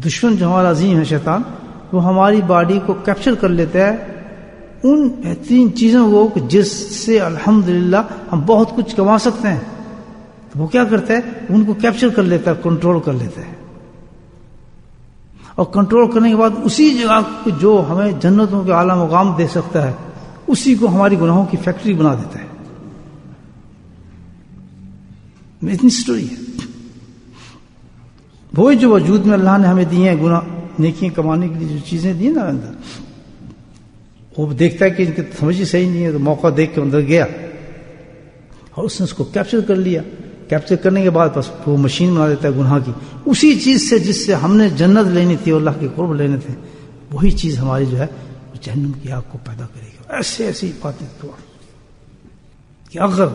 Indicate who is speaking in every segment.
Speaker 1: دشمن جو ہمارا عظیم ہے شیطان، وہ ہماری باڈی کو کیپچر کر لیتا ہے ان بہترین چیزوں کو جس سے الحمدللہ ہم بہت کچھ کما سکتے ہیں. تو وہ کیا کرتا ہے؟ ان کو کیپچر کر لیتا ہے، کنٹرول کر لیتا ہے. اور کنٹرول کرنے کے بعد اسی جگہ جو ہمیں جنتوں کے اعلیٰ مقام دے سکتا ہے، اسی کو ہماری گناہوں کی فیکٹری بنا دیتا ہے. اتنی سٹوری ہے. وہی جو وجود میں اللہ نے ہمیں دیے ہیں گناہ نیکیاں کمانے کے لیے جو چیزیں دی نا اندر، وہ دیکھتا ہے کہ ان کی سمجھ ہی صحیح نہیں ہے، تو موقع دیکھ کے اندر گیا اور اس نے اس کو کیپچر کر لیا. کیپچر کرنے کے بعد بس وہ مشین بنا دیتا ہے گناہ کی، اسی چیز سے جس سے ہم نے جنت لینی تھی اور اللہ کے قرب لینے تھے، وہی چیز ہماری جو ہے وہ جہنم کی آگ کو پیدا کرے گی. ایسے ایسی باتیں تو کہ اگر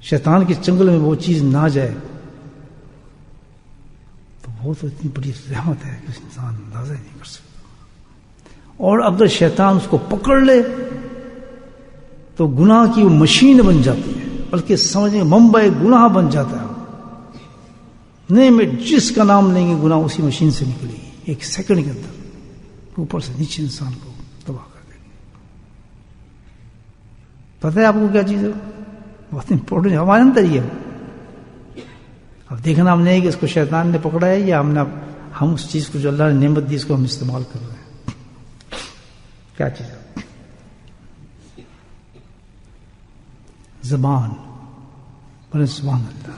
Speaker 1: شیطان کے چنگل میں وہ چیز نہ جائے تو وہ تو اتنی بڑی رحمت ہے کہ انسان اندازہ نہیں کر سکتا. اور اگر شیطان اس کو پکڑ لے تو گناہ کی وہ مشین بن جاتی ہے، بلکہ سمجھیں منبع گناہ بن جاتا ہے. نہیں میں جس کا نام لیں گے گناہ اسی مشین سے نکلے گی ایک سیکنڈ کے اندر، اوپر سے نیچے انسان کو تباہ کر دے گی. پتہ ہے آپ کو کیا چیز ہے؟ بہت امپورٹنٹ ہمارے اندر ہی ہے. اب دیکھنا ہم نہیں کہ اس کو شیطان نے پکڑا ہے یا ہم اس چیز کو جو اللہ نے نعمت دی اس کو ہم استعمال کر رہے ہیں. کیا چیز ہے؟ زبان. بولے سبحان اللہ.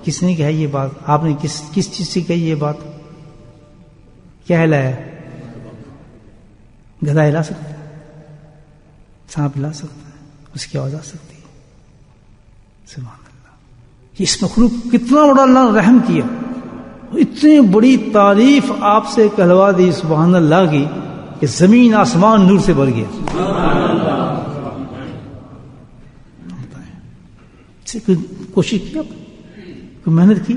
Speaker 1: کس نے کہا یہ بات؟ آپ نے کس چیز سے کہی یہ بات؟ کیا ہلایا؟ گدھا ہلا سکتا ہے، سانپ ہلا سکتا ہے، اس کی آواز آ سکتی ہے. سبحان اللہ. اس مخلوق کتنا بڑا اللہ نے رحم کیا، اتنی بڑی تعریف آپ سے کہلوا دی سبحان اللہ کی کہ زمین آسمان نور سے بھر گیا. کوئی کوشش کی، کوئی محنت کی؟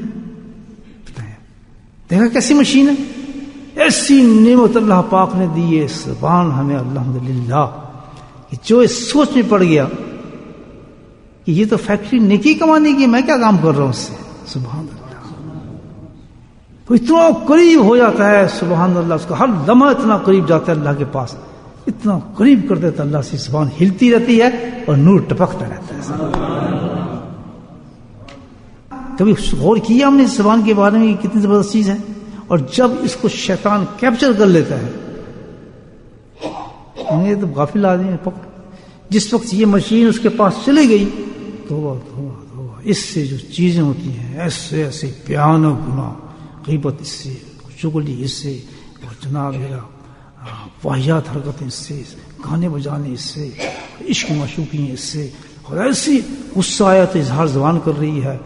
Speaker 1: دیکھا کیسی مشین ہے، ایسی نعمت اللہ پاک نے دی ہے. سبحان ہمیں الحمدللہ کہ جو اس سوچ میں پڑ گیا کہ یہ تو فیکٹری نیکی کمانے کی، میں کیا کام کر رہا ہوں اس سے. سبحان اللہ. وہ اتنا قریب ہو جاتا ہے سبحان اللہ، اس کا ہر لمحہ اتنا قریب جاتا ہے اللہ کے پاس، اتنا قریب کر دیتا اللہ سے. زبان ہلتی رہتی ہے اور نور ٹپکتا رہتا ہے. کبھی غور کیا ہم نے اس زبان کے بارے میں کتنی زبردست چیز ہے؟ اور جب اس کو شیطان کیپچر کر لیتا ہے، یہ تو غافل آدمی ہے. جس وقت یہ مشین اس کے پاس چلی گئی تو اس سے جو چیزیں ہوتی ہیں ایسے ایسے بھیانک گناہ، غیبت اس سے، چغلی اس سے، اور جناب واحیات حرکتیں اس سے، گانے بجانے اس سے، عشق معشوقی اس سے، اور ایسی غصہ آیا تو اظہار زبان کر رہی ہے،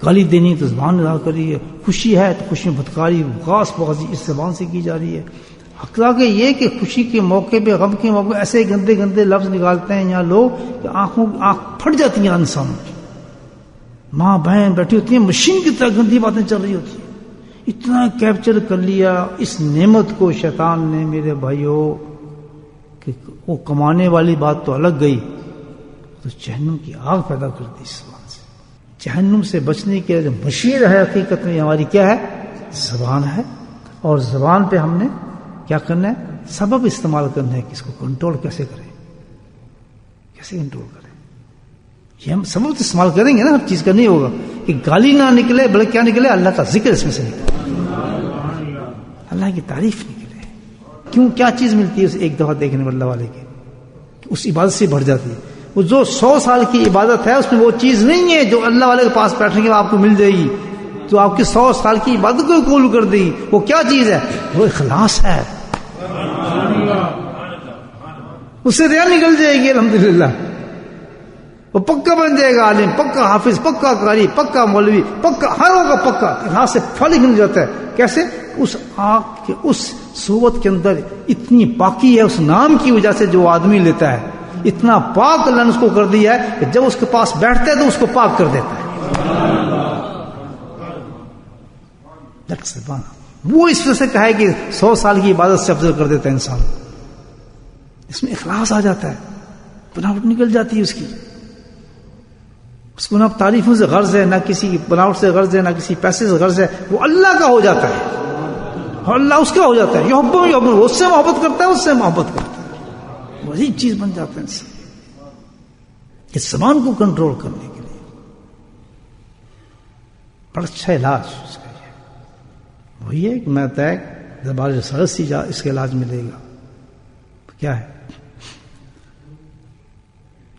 Speaker 1: گالی دینی تو زبان اظہار کر رہی ہے، خوشی ہے تو خوشی میں بدکاری غاص بازی اس زبان سے کی جا رہی ہے. حقیقت یہ کہ خوشی کے موقع پہ، غم کے موقع پہ ایسے گندے گندے لفظ نکالتے ہیں یہاں لوگ کہ آنکھ پھٹ جاتی ہیں انسانوں کی. ماں بہن بیٹھی ہوتی ہیں، مشین کی طرح گندی باتیں چل رہی ہوتی ہیں. اتنا کیپچر کر لیا اس نعمت کو شیطان نے میرے بھائیوں کہ وہ کمانے والی بات تو الگ گئی، تو جہنم کی آگ پیدا کر دی. اس زبان سے جہنم سے بچنے کے جو مشین ہے حقیقت میں ہماری کیا ہے؟ زبان ہے. اور زبان پہ ہم نے کیا کرنا ہے؟ سبب استعمال کرنا ہے کہ اس کو کنٹرول کیسے کریں، کیسے کنٹرول کریں. یہ ہم سبب استعمال کریں گے نا، ہر چیز کا نہیں ہوگا کہ گالی نہ نکلے بلکہ کیا نکلے؟ اللہ کا ذکر اس میں سے نکلے، اللہ کی تعریف نکلے. کیوں؟ کیا چیز ملتی ہے اس ایک دفعہ دیکھنے میں اللہ والے کی؟ اس عبادت سے بڑھ جاتی ہے. وہ جو 100 سال کی عبادت ہے اس میں وہ چیز نہیں ہے جو اللہ والے کے پاس بیٹھنے کے بعد آپ کو مل جائے گی، تو آپ کی 100 سال کی عبادت کو قبول کر دے گی. وہ کیا چیز ہے؟ وہ اخلاص ہے. اس سے ریا نکل جائے گی الحمدللہ. وہ پکا بن جائے گا عالم، پکا حافظ، پکا قاری، پکا مولوی، پکا ہر ہوگا پکا. اخلاص سے پھل مل جاتا ہے. کیسے؟ اس آنکھ کے اس صورت کے اندر اتنی پاکی ہے اس نام کی وجہ سے جو آدمی لیتا ہے، اتنا پاک اللہ نے اس کو کر دیا ہے کہ جب اس کے پاس بیٹھتا ہے تو اس کو پاک کر دیتا ہے. وہ اس وجہ سے کہا ہے کہ 100 سال کی عبادت سے افضل کر دیتا ہے انسان. اس میں اخلاص آ جاتا ہے، بناوٹ نکل جاتی ہے اس کی. اس کو نہ تعریفوں سے غرض ہے، نہ کسی بناوٹ سے غرض ہے، نہ کسی پیسے سے غرض ہے، وہ اللہ کا ہو جاتا ہے اور اللہ اس کا ہو جاتا ہے. یحب وہ اس سے محبت کرتا ہے، اس سے محبت کرتا ہے، وہی چیز بن جاتا ہے انسان. اس زبان کو کنٹرول کرنے کے لیے بڑا اچھا علاج اس کا یہ وہی ہے کہ میں طے زبان سرس ہی اس کا علاج ملے گا. کیا ہے؟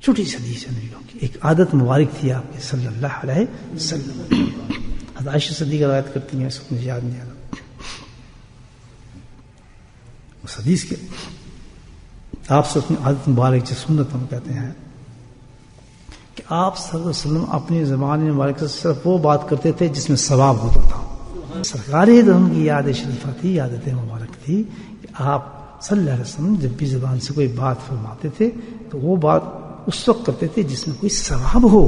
Speaker 1: چھوٹی سی حدیث ہے نبیوں کی، ایک عادت مبارک تھی آپ کی صلی اللہ علیہ وسلم. حضرت عائشہ صدیقہ روایت کرتی ہیں، اس کو مجھے یاد نہیں آ رہا. اس حدیث کے آپ سے اپنی عادت مبارک جو سنت ہم کہتے ہیں کہ آپ صلی اللہ علیہ وسلم اپنی زبان مبارک سے صرف وہ بات کرتے تھے جس میں ثواب ہوتا تھا. سرکار ان کی یاد شریفہ تھی، عادت مبارک تھی کہ آپ صلی اللہ علیہ وسلم جب بھی زبان سے کوئی بات فرماتے تھے تو وہ بات اس وقت کرتے تھے جس میں کوئی ثواب ہو.